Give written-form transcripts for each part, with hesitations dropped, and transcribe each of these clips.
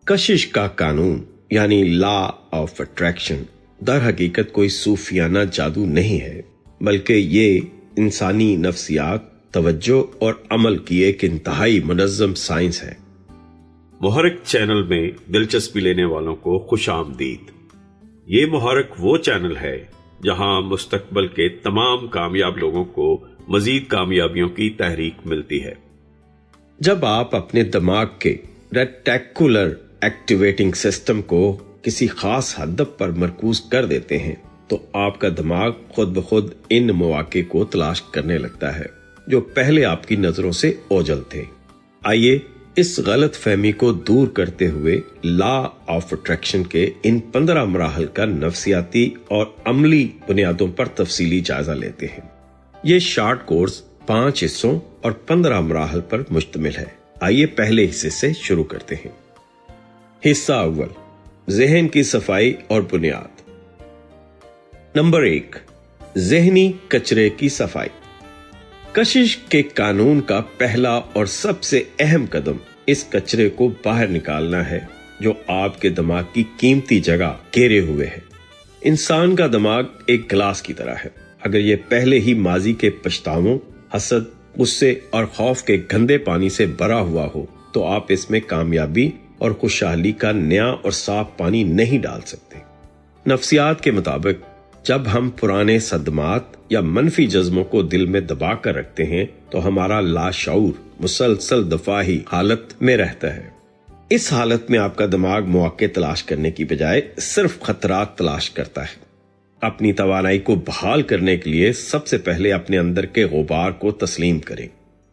कशिश का कानून यानी लॉ ऑफ अट्रैक्शन दर हकीकत कोई सूफियाना जादू नहीं है, बल्कि ये इंसानी नफ्सियात, तवज्जो और अमल की एक इंतहाई मुनज़्ज़म साइंस है। मुहर्रिक चैनल में दिलचस्पी लेने वालों को खुश आमदीद। ये मुहर्रिक वो चैनल है जहां मुस्तकबल के तमाम कामयाब लोगों को मजीद कामयाबियों की तहरीक मिलती है। जब आप अपने दिमाग के रेटिकुलर एक्टिवेटिंग सिस्टम को किसी खास हदफ पर मरकूज कर देते हैं तो आपका दिमाग खुद ब खुद इन मौके को तलाश करने लगता है जो पहले आपकी नजरों से ओझल थे। आइए इस गलत फहमी को दूर करते हुए लॉ ऑफ अट्रैक्शन के इन 15 मराहल का नफ्सियाती और अमली बुनियादों पर तफसीली जायजा लेते हैं। ये शॉर्ट कोर्स 5 हिस्सों और 15 मराहल पर मुश्तमिल है। आइए पहले हिस्से से शुरू करते हैं। हिस्सा अव्वल, ज़हन की सफाई और बुनियाद। नंबर 1, ज़हनी कचरे की सफाई। कशिश के कानून का पहला और सबसे अहम कदम इस कचरे को बाहर निकालना है जो आपके दिमाग की कीमती जगह घेरे हुए है। इंसान का दिमाग एक गिलास की तरह है। अगर ये पहले ही माजी के पछतावों, हसद, गुस्से और खौफ के गंदे पानी से भरा हुआ हो तो आप इसमें कामयाबी और खुशहाली का नया और साफ पानी नहीं डाल सकते। नफ्सियात के मुताबिक जब हम पुराने सदमात या मनफी जज्बों को दिल में दबा कर रखते हैं तो हमारा लाशऊर मुसलसल दफाही हालत में रहता है। इस हालत में आपका दिमाग मौके तलाश करने की बजाय सिर्फ खतरात तलाश करता है। अपनी तवानाई को बहाल करने के लिए सबसे पहले अपने अंदर के गुबार को तस्लीम करें।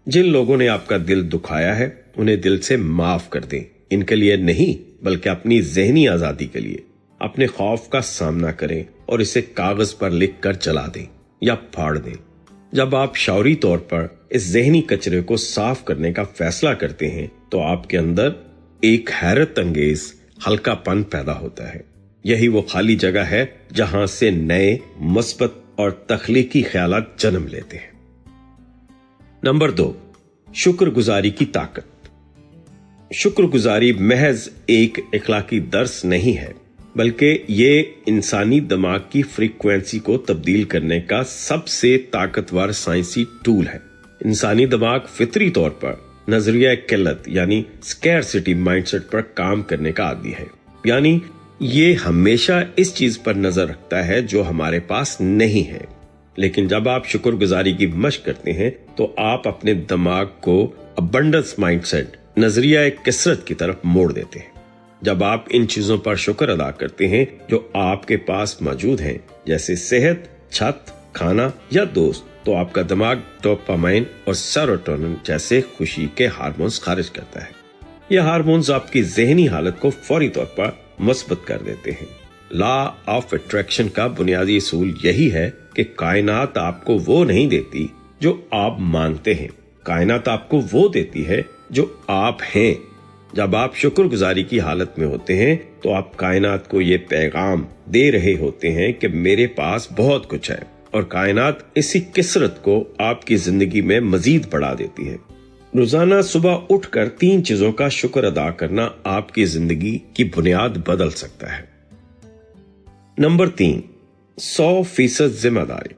जिन लोगों ने आपका दिल दुखाया है उन्हें दिल से माफ कर दें। इनके लिए नहीं बल्कि अपनी ज़हनी आजादी के लिए। अपने खौफ का सामना करें और इसे कागज पर लिख कर जला दें या फाड़ दें। जब आप शौरी तौर पर इस ज़हनी कचरे को साफ करने का फैसला करते हैं तो आपके अंदर एक हैरत अंगेज हल्कापन पैदा होता है। यही वो खाली जगह है जहां से नए, मुस्बत और तख्लीकी ख्यालात जन्म लेते हैं। नंबर 2, शुक्रगुजारी की ताकत। शुक्रगुजारी महज एक इखलाकी दर्स नहीं है, बल्कि ये इंसानी दिमाग की फ्रीक्वेंसी को तब्दील करने का सबसे ताकतवर साइंसी टूल है। इंसानी दिमाग फितरी तौर पर नजरिया किल्लत यानी स्कैरसिटी माइंडसेट पर काम करने का आदी है। यानी ये हमेशा इस चीज पर नजर रखता है जो हमारे पास नहीं है। लेकिन जब आप शुक्रगुजारी की मशक करते हैं तो आप अपने दिमाग को अबंडेंस माइंडसेट, नजरिया कसरत की तरफ मोड़ देते हैं। जब आप इन चीजों पर शुक्र अदा करते हैं जो आपके पास मौजूद हैं, जैसे सेहत, छत, खाना या दोस्त, तो आपका दिमाग डोपामाइन और सेरोटोनिन जैसे खुशी के हार्मोन्स खारिज करता है। यह हार्मोन्स आपकी ज़हनी हालत को फौरी तौर पर मस्बत कर देते हैं। लॉ ऑफ अट्रैक्शन का बुनियादी असूल यही है कि कायनात आपको वो नहीं देती जो आप मांगते हैं, कायनात आपको वो देती है जो आप हैं। जब आप शुक्रगुजारी की हालत में होते हैं तो आप कायनात को ये पैगाम दे रहे होते हैं कि मेरे पास बहुत कुछ है, और कायनात इसी कसरत को आपकी जिंदगी में मजीद बढ़ा देती है। रोजाना सुबह उठकर 3 चीजों का शुक्र अदा करना आपकी जिंदगी की बुनियाद बदल सकता है। नंबर 3, 100% जिम्मेदारी।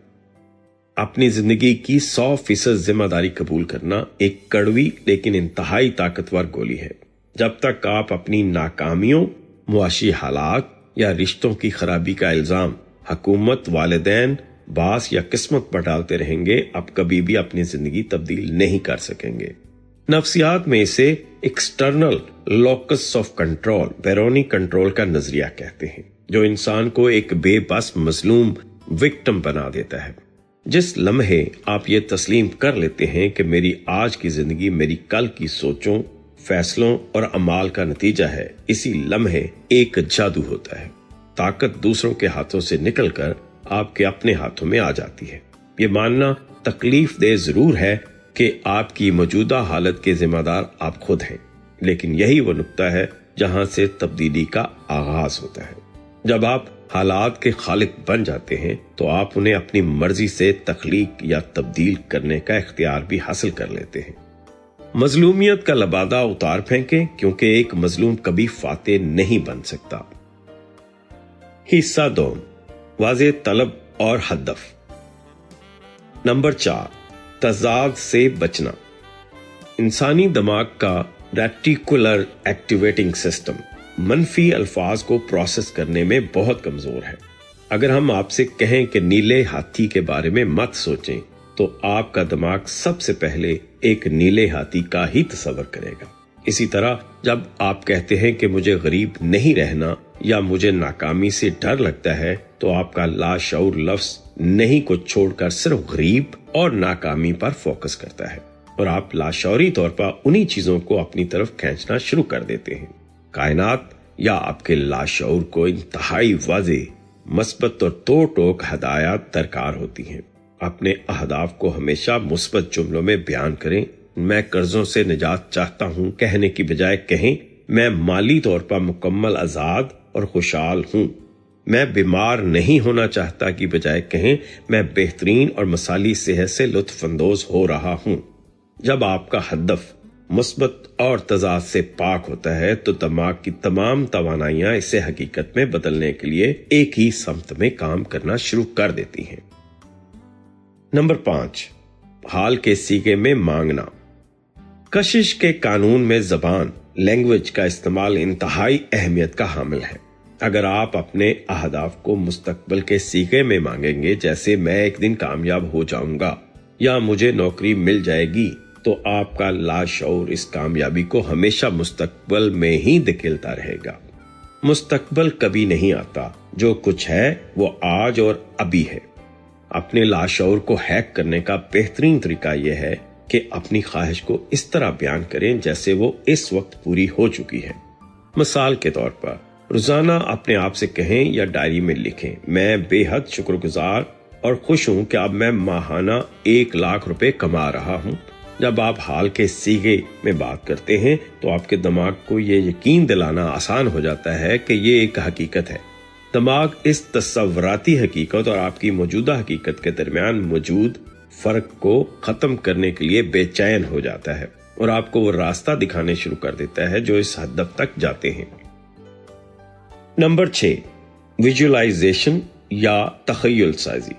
अपनी जिंदगी की 100% जिम्मेदारी कबूल करना एक कड़वी लेकिन इंतहाई ताकतवर गोली है। जब तक आप अपनी नाकामियों, मुआशी हालात या रिश्तों की खराबी का इल्जाम हुकूमत, वालिदैन, बास या किस्मत पर डालते रहेंगे, आप कभी भी अपनी जिंदगी तब्दील नहीं कर सकेंगे। नफ्सियात में इसे एक्सटर्नल लोकस ऑफ कंट्रोल, बैरूनी कंट्रोल का नजरिया कहते हैं, जो इंसान को एक बेबस मजलूम विक्टिम बना देता है। जिस लम्हे आप ये तस्लीम कर लेते हैं कि मेरी आज की जिंदगी मेरी कल की सोचों, फैसलों और अमाल का नतीजा है, इसी लम्हे एक जादू होता है। ताकत दूसरों के हाथों से निकलकर आपके अपने हाथों में आ जाती है। ये मानना तकलीफ दे जरूर है कि आपकी मौजूदा हालत के जिम्मेदार आप खुद हैं, लेकिन यही वो नुक्ता है जहां से तब्दीली का आगाज होता है। जब आप हालात के खालिक बन जाते हैं तो आप उन्हें अपनी मर्जी से तख्लीक या तब्दील करने का इख्तियार भी हासिल कर लेते हैं। मजलूमियत का लबादा उतार फेंकें, क्योंकि एक मजलूम कभी फातेह नहीं बन सकता। हिस्सा 2, वाज़ेह तलब और हदफ। नंबर 4, तजाद से बचना। इंसानी दिमाग का रेटिकुलर एक्टिवेटिंग सिस्टम मनफी अल्फाज को प्रोसेस करने में बहुत कमजोर है। अगर हम आपसे कहें कि नीले हाथी के बारे में मत सोचें, तो आपका दिमाग सबसे पहले एक नीले हाथी का ही तस्वर करेगा। इसी तरह जब आप कहते हैं कि मुझे गरीब नहीं रहना या मुझे नाकामी से डर लगता है, तो आपका लाशऊर लफ्ज नहीं को छोड़कर सिर्फ गरीब और नाकामी पर फोकस करता है और आप लाशऊरी तौर पर उन्हीं चीजों को अपनी तरफ खींचना शुरू कर देते हैं। कायनात या आपके लाशऊर को इंतहाई वाज़ेह, मस्बत और तो टोक हदायत दरकार होती हैं। अपने अहदाफ को हमेशा मुस्बत जुमलों में बयान करें। मैं कर्जों से निजात चाहता हूं कहने की बजाय कहें मैं माली तौर पर मुकम्मल आजाद और खुशहाल हूं। मैं बीमार नहीं होना चाहता की बजाय कहें मैं बेहतरीन और मसाली सेहत से लुत्फ अंदोज हो रहा हूं। जब आपका हदफ मुस्बत और तजाद से पाक होता है, तो दिमाग की तमाम तवानाइयां इसे हकीकत में बदलने के लिए एक ही समत में काम करना शुरू कर देती हैं। नंबर 5, हाल के सीगे में मांगना। कशिश के कानून में जबान, लैंग्वेज का इस्तेमाल इंतहाई अहमियत का हामिल है। अगर आप अपने अहदाफ को मुस्तकबिल के सीगे में मांगेंगे, जैसे मैं एक दिन कामयाब हो जाऊंगा या मुझे नौकरी मिल जाएगी, तो आपका लाशऊर इस कामयाबी को हमेशा मुस्तकबिल में ही धकेलता रहेगा। मुस्तकबिल कभी नहीं आता, जो कुछ है वो आज और अभी है। अपने लाशऊर को हैक करने का बेहतरीन तरीका यह है कि अपनी ख्वाहिश को इस तरह बयान करें जैसे वो इस वक्त पूरी हो चुकी है। मिसाल के तौर पर रोजाना अपने आप से कहें या डायरी में लिखें, मैं बेहद शुक्रगुजार और खुश हूं कि अब मैं माहाना 1 लाख रुपए कमा रहा हूं। जब आप हाल के सीगे में बात करते हैं, तो आपके दिमाग को ये यकीन दिलाना आसान हो जाता है कि ये एक हकीकत है। दिमाग इस तस्वराती हकीकत और आपकी मौजूदा हकीकत के दरमियान मौजूद फर्क को खत्म करने के लिए बेचैन हो जाता है और आपको वो रास्ता दिखाने शुरू कर देता है जो इस हद तक जाते हैं। नंबर 6, विजुअलाइजेशन या तखय्युल साजी।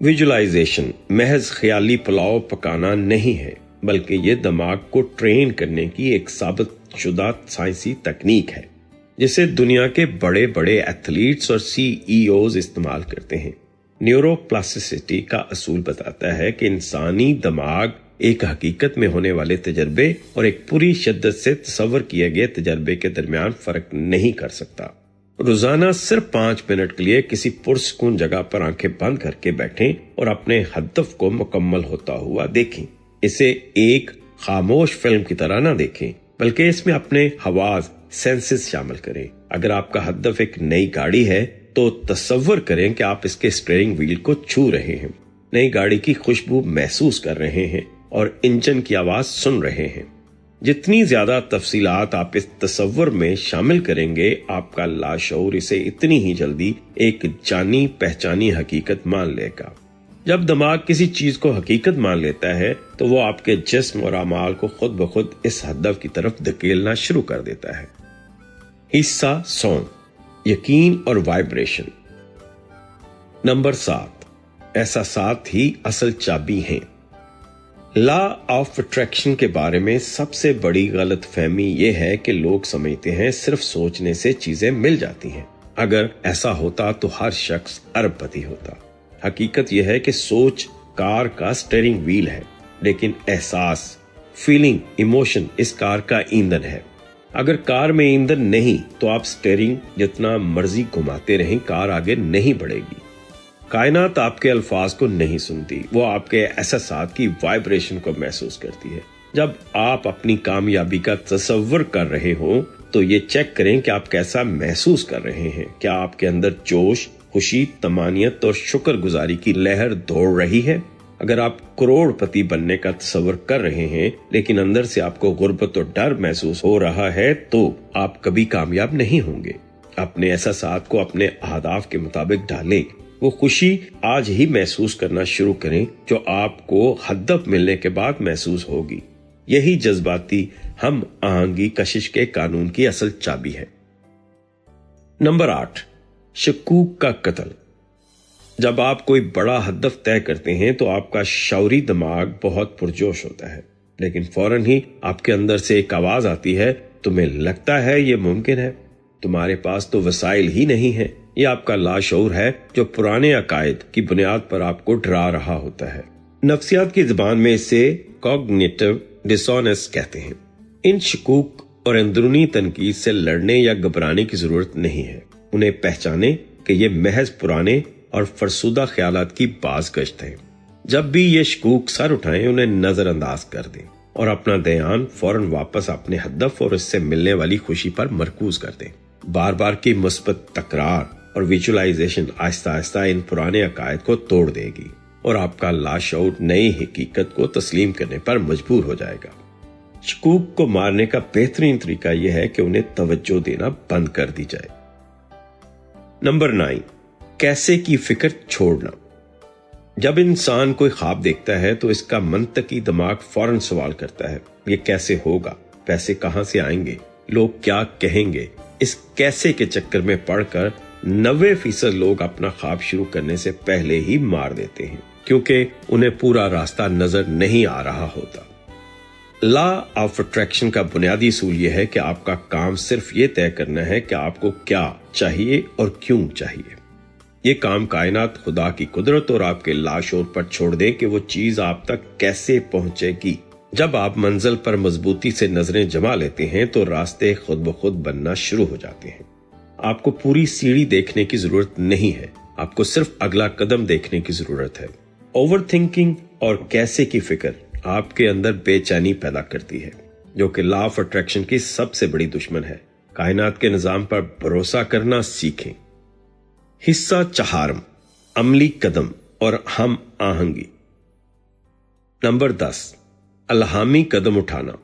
विजुअलाइजेशन महज ख्याली पुलाव पकाना नहीं है, बल्कि ये दिमाग को ट्रेन करने की एक साबित शुदा साइंसी तकनीक है जिसे दुनिया के बड़े बड़े एथलीट्स और CEOs इस्तेमाल करते हैं। न्यूरोप्लास्टिसिटी का असूल बताता है कि इंसानी दिमाग एक हकीकत में होने वाले तजर्बे और एक पूरी शिद्दत से तस्वर किए गए तजर्बे के दरमियान फर्क नहीं कर सकता। रोजाना सिर्फ 5 मिनट के लिए किसी पुरसकून जगह पर आंखें बंद करके बैठें और अपने हदफ को मुकम्मल होता हुआ देखें। इसे एक खामोश फिल्म की तरह ना देखें, बल्कि इसमें अपने हवास, सेंसेस शामिल करें। अगर आपका हदफ एक नई गाड़ी है, तो तसव्वुर करें कि आप इसके स्टीयरिंग व्हील को छू रहे हैं, नई गाड़ी की खुशबू महसूस कर रहे हैं और इंजन की आवाज सुन रहे हैं। जितनी ज्यादा तफसीलात आप इस तसव्वुर में शामिल करेंगे, आपका लाशऊर इसे इतनी ही जल्दी एक जानी पहचानी हकीकत मान लेगा। जब दिमाग किसी चीज को हकीकत मान लेता है, तो वो आपके जिस्म और अमाल को खुद ब खुद इस हदफ की तरफ धकेलना शुरू कर देता है। हिस्सा 100, यकीन और वाइब्रेशन। नंबर 7, एहसासात ही असल चाबी हैं। लॉ ऑफ अट्रैक्शन के बारे में सबसे बड़ी गलतफहमी यह है कि लोग समझते हैं सिर्फ सोचने से चीजें मिल जाती हैं। अगर ऐसा होता तो हर शख्स अरबपति होता। हकीकत यह है कि सोच कार का स्टीयरिंग व्हील है, लेकिन एहसास, फीलिंग, इमोशन इस कार का ईंधन है। अगर कार में ईंधन नहीं, तो आप स्टीयरिंग जितना मर्जी घुमाते रहें, कार आगे नहीं बढ़ेगी। कायनात आपके अल्फाज को नहीं सुनती, वो आपके एहसासात की वाइब्रेशन को महसूस करती है। जब आप अपनी कामयाबी का तसव्वुर कर रहे हो, तो ये चेक करें कि आप कैसा महसूस कर रहे हैं। क्या आपके अंदर जोश, खुशी, तमानियत और शुक्रगुजारी की लहर दौड़ रही है? अगर आप करोड़पति बनने का तसव्वुर कर रहे हैं, लेकिन अंदर से आपको गुर्बत और डर महसूस हो रहा है, तो आप कभी कामयाब नहीं होंगे। अपने एहसासात को अपने अहदाफ के मुताबिक ढालें। वो खुशी आज ही महसूस करना शुरू करें जो आपको हदफ मिलने के बाद महसूस होगी। यही जज्बाती हम आहंगी कशिश के कानून की असल चाबी है। नंबर 8, शकूक का कत्ल। जब आप कोई बड़ा हदफ तय करते हैं तो आपका शौरी दिमाग बहुत पुरजोश होता है, लेकिन फौरन ही आपके अंदर से एक आवाज आती है, तुम्हें लगता है ये मुमकिन है? तुम्हारे पास तो वसाइल ही नहीं है। ये आपका लाशऊर है जो पुराने अकायद की बुनियाद पर आपको डरा रहा होता है। नफ्सियात की जुबान में इसे कॉग्निटिव डिसोनेंस कहते हैं। इन शकूक और अंदरूनी तनकीद से लड़ने या घबराने की जरूरत नहीं है। उन्हें पहचाने कि ये महज पुराने और फरसुदा ख्यालात की बाज़गश्त है। जब भी ये शकूक सर उठाएं, उन्हें नजरअंदाज कर दें और अपना ध्यान फौरन वापस अपने हदफ और इससे मिलने वाली खुशी पर मरकूज कर दें। बार बार की मुस्बत तकरार और विजुअलाइजेशन आहिस्ता आहिस्ता इन पुराने अकायद को तोड़ देगी और आपका लाशऊर नई हकीकत को तस्लीम करने पर मजबूर हो जाएगा। शकूक को मारने का बेहतरीन तरीका यह है कि उन्हें तवज्जो देना बंद कर दी जाए। नंबर 9, कैसे की फिक्र छोड़ना। जब इंसान कोई ख्वाब देखता है तो इसका मंतकी दिमाग फौरन सवाल करता है, ये कैसे होगा, पैसे कहां से आएंगे, लोग क्या कहेंगे। इस कैसे के चक्कर में पड़कर 90% लोग अपना ख्वाब शुरू करने से पहले ही मार देते हैं, क्योंकि उन्हें पूरा रास्ता नजर नहीं आ रहा होता। लॉ ऑफ अट्रैक्शन का बुनियादी असूल यह है कि आपका काम सिर्फ ये तय करना है कि आपको क्या चाहिए और क्यों चाहिए। ये काम कायनात, खुदा की कुदरत और आपके लाशोर पर छोड़ दें कि वो चीज आप तक कैसे पहुंचेगी। जब आप मंजिल पर मजबूती से नजरें जमा लेते हैं तो रास्ते खुद ब खुद बनना शुरू हो जाते हैं। आपको पूरी सीढ़ी देखने की जरूरत नहीं है, आपको सिर्फ अगला कदम देखने की जरूरत है। ओवर थिंकिंग और कैसे की फिक्र आपके अंदर बेचैनी पैदा करती है, जो कि लॉ ऑफ अट्रैक्शन की सबसे बड़ी दुश्मन है। कायनात के निजाम पर भरोसा करना सीखें। हिस्सा 4, अमली कदम और हम आहंगी। नंबर 10, अल्हामी कदम उठाना।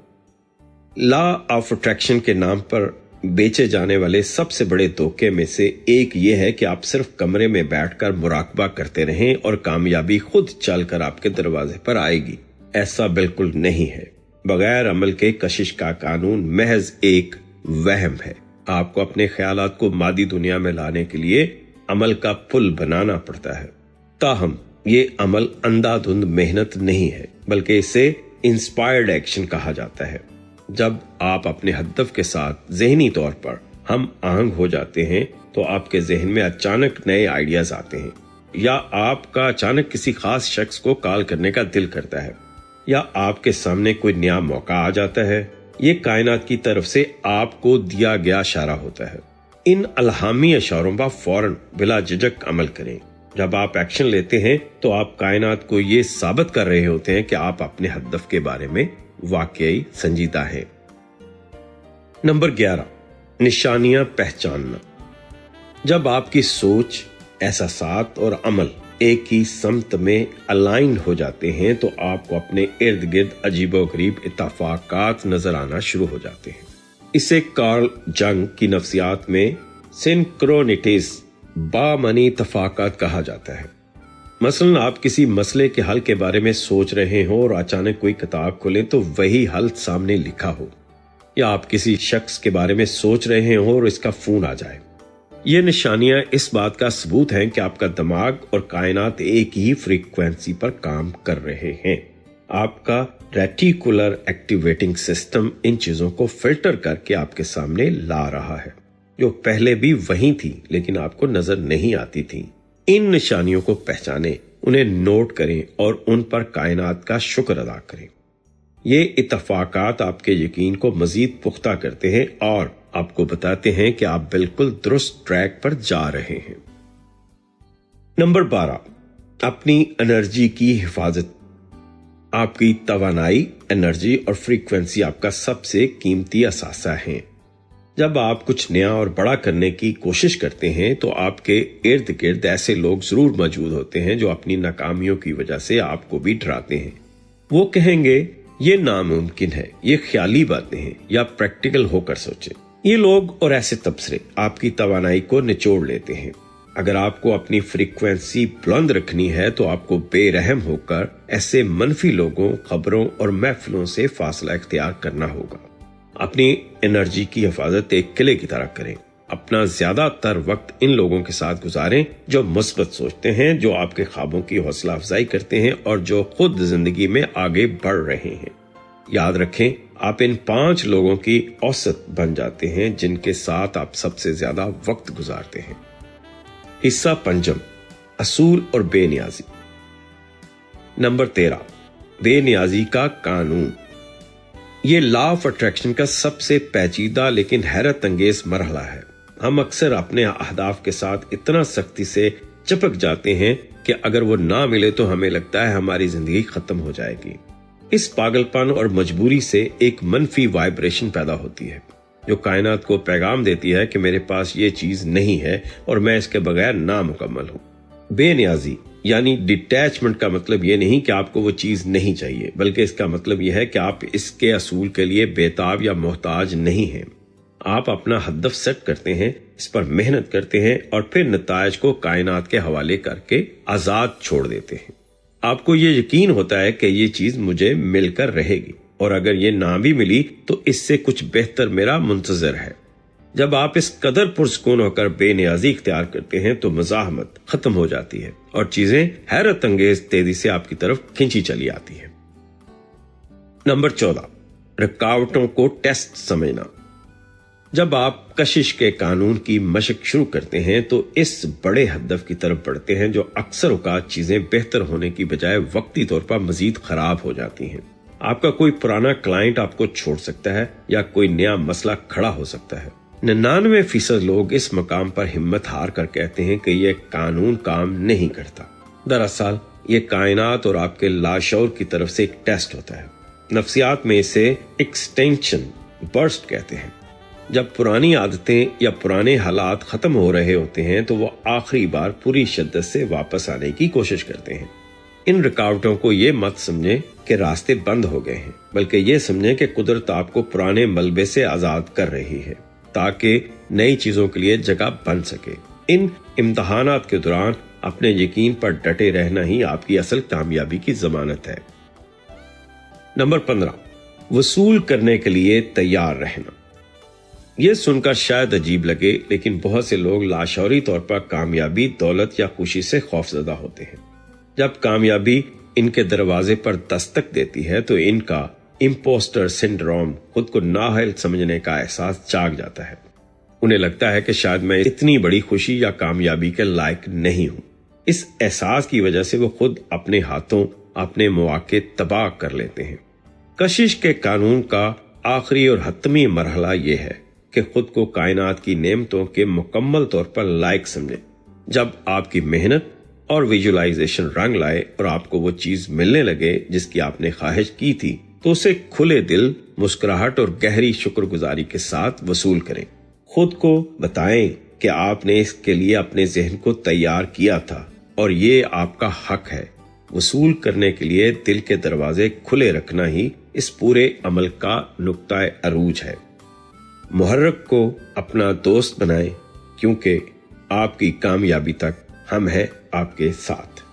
लॉ ऑफ अट्रैक्शन के नाम पर बेचे जाने वाले सबसे बड़े धोखे में से एक यह है कि आप सिर्फ कमरे में बैठकर मुराकबा करते रहें और कामयाबी खुद चलकर आपके दरवाजे पर आएगी। ऐसा बिल्कुल नहीं है। बगैर अमल के कशिश का कानून महज एक वहम है। आपको अपने ख्यालात को मादी दुनिया में लाने के लिए अमल का पुल बनाना पड़ता है। ताहम ये अमल अंधाधुंध मेहनत नहीं है, बल्कि इसे इंस्पायर्ड एक्शन कहा जाता है। जब आप अपने हदफ के साथ ज़हनी तौर पर हम आहंग हो जाते हैं तो आपके जहन में अचानक नए आइडियाज आते हैं, या आपका अचानक किसी खास शख्स को कॉल करने का दिल करता है, या आपके सामने कोई नया मौका आ जाता है। ये कायनात की तरफ से आपको दिया गया इशारा होता है। इन अल्हामी इशारों पर फौरन बिला झिझक अमल करें। जब आप एक्शन लेते हैं तो आप कायनात को ये साबित कर रहे होते हैं कि आप अपने हदफ के बारे में वाकई संजीदा हैं। नंबर 11, निशानियां पहचानना। जब आपकी सोच, एहसासात और अमल एक ही समत में अलाइन हो जाते हैं तो आपको अपने इर्द गिर्द अजीबोगरीब इत्तफाकात नजर आना शुरू हो जाते हैं। इसे कार्ल जंग की नफ्सियात में सिंक्रोनिटीज, बामनी इत्तफाकात कहा जाता है। मसलन आप किसी मसले के हल के बारे में सोच रहे हो और अचानक कोई किताब खोलें तो वही हल सामने लिखा हो, या आप किसी शख्स के बारे में सोच रहे हो और इसका फोन आ जाए। ये निशानियां इस बात का सबूत हैं कि आपका दिमाग और कायनात एक ही फ्रीक्वेंसी पर काम कर रहे हैं। आपका रेटिकुलर एक्टिवेटिंग सिस्टम इन चीजों को फिल्टर करके आपके सामने ला रहा है, जो पहले भी वहीं थी लेकिन आपको नजर नहीं आती थी। इन निशानियों को पहचानें, उन्हें नोट करें और उन पर कायनात का शुक्र अदा करें। ये इत्तफाकात आपके यकीन को मजीद पुख्ता करते हैं और आपको बताते हैं कि आप बिल्कुल दुरुस्त ट्रैक पर जा रहे हैं। नंबर 12, अपनी एनर्जी की हिफाजत। आपकी तवानाई, एनर्जी और फ्रीक्वेंसी आपका सबसे कीमती असासा है। जब आप कुछ नया और बड़ा करने की कोशिश करते हैं तो आपके इर्द गिर्द ऐसे लोग जरूर मौजूद होते हैं जो अपनी नाकामियों की वजह से आपको भी डराते हैं। वो कहेंगे ये नामुमकिन है, ये ख्याली बातें हैं, या प्रैक्टिकल होकर सोचें। ये लोग और ऐसे तबसरे आपकी तवानाई को निचोड़ लेते हैं। अगर आपको अपनी फ्रीक्वेंसी बुलंद रखनी है तो आपको बेरहम होकर ऐसे मनफी लोगों, खबरों और महफिलों से फासला इख्तियार करना होगा। अपनी एनर्जी की हिफाजत एक किले की तरह करें। अपना ज्यादातर वक्त इन लोगों के साथ गुजारें जो मुस्बत सोचते हैं, जो आपके ख्वाबों की हौसला अफजाई करते हैं और जो खुद जिंदगी में आगे बढ़ रहे हैं। याद रखें, आप इन 5 लोगों की औसत बन जाते हैं जिनके साथ आप सबसे ज्यादा वक्त गुजारते हैं। हिस्सा पंचम, असूल और बेनियाजी। नंबर 13, बेनियाजी का कानून। ये लॉ ऑफ अट्रैक्शन का सबसे पेचीदा लेकिन हैरत अंगेज मरहला है। हम अक्सर अपने अहदाफ के साथ इतना सख्ती से चिपक जाते हैं कि अगर वो ना मिले तो हमें लगता है हमारी जिंदगी खत्म हो जाएगी। इस पागलपन और मजबूरी से एक मनफी वाइब्रेशन पैदा होती है जो कायनात को पैगाम देती है कि मेरे पास ये चीज नहीं है और मैं इसके बगैर नामुकम्मल हूँ। बेनियाजी यानी डिटैचमेंट का मतलब ये नहीं कि आपको वो चीज नहीं चाहिए, बल्कि इसका मतलब यह है कि आप इसके असूल के लिए बेताब या मोहताज नहीं हैं। आप अपना हदफ सेट करते हैं, इस पर मेहनत करते हैं और फिर नतायज को कायनात के हवाले करके आजाद छोड़ देते हैं। आपको ये यकीन होता है कि ये चीज मुझे मिलकर रहेगी और अगर ये ना भी मिली तो इससे कुछ बेहतर मेरा मुंतजर है। जब आप इस कदर पुरसकून होकर बेनियाजी इख्तियार करते हैं तो मज़ाहमत खत्म हो जाती है और चीजें हैरत अंगेज तेजी से आपकी तरफ खींची चली आती है। नंबर 14, रुकावटों को टेस्ट समझना। जब आप कशिश के कानून की मशक शुरू करते हैं तो इस बड़े हदफ की तरफ बढ़ते हैं जो अक्सर औकात चीजें बेहतर होने की बजाय वक्ती तौर पर मजीद खराब हो जाती हैं। आपका कोई पुराना क्लाइंट आपको छोड़ सकता है या कोई नया मसला खड़ा हो सकता है। 99% लोग इस मकाम पर हिम्मत हार कर कहते हैं कि यह कानून काम नहीं करता। दरअसल ये कायनात और आपके लाशौर की तरफ से एक टेस्ट होता है। नफ्सियात में इसे एक्सटेंशन बर्स्ट कहते हैं। जब पुरानी आदतें या पुराने हालात खत्म हो रहे होते हैं तो वो आखिरी बार पूरी शिद्दत से वापस आने की कोशिश करते हैं। इन रुकावटों को ये मत समझें कि रास्ते बंद हो गए हैं, बल्कि ये समझें कि कुदरत आपको पुराने मलबे से आजाद कर रही है ताकि नई चीजों के लिए जगह बन सके। इन इम्तहानात के दौरान अपने यकीन पर डटे रहना ही आपकी असल कामयाबी की जमानत है। नंबर 15, वसूल करने के लिए तैयार रहना। यह सुनकर शायद अजीब लगे, लेकिन बहुत से लोग लाशौरी तौर पर कामयाबी, दौलत या खुशी से खौफजदा होते हैं। जब कामयाबी इनके दरवाजे पर दस्तक देती है तो इनका इम्पोस्टर सिंड्रोम, खुद को नाअहल समझने का एहसास जाग जाता है। उन्हें लगता है कि शायद मैं इतनी बड़ी खुशी या कामयाबी के लायक नहीं हूं। इस एहसास की वजह से वो खुद अपने हाथों अपने मौके तबाह कर लेते हैं। कशिश के कानून का आखिरी और हतमी मरहला ये है कि खुद को कायनात की नेमतों के मुकम्मल तौर पर लायक समझें। जब आपकी मेहनत और विजुअलाइजेशन रंग लाए और आपको वो चीज मिलने लगे जिसकी आपने ख्वाहिश की थी तो उसे खुले दिल, मुस्कुराहट और गहरी शुक्रगुजारी के साथ वसूल करें। खुद को बताएं कि आपने इसके लिए अपने जहन को तैयार किया था और ये आपका हक है। वसूल करने के लिए दिल के दरवाजे खुले रखना ही इस पूरे अमल का नुक्ता अरूज है। मुहर्रक को अपना दोस्त बनाएं क्योंकि आपकी कामयाबी तक हम हैं आपके साथ।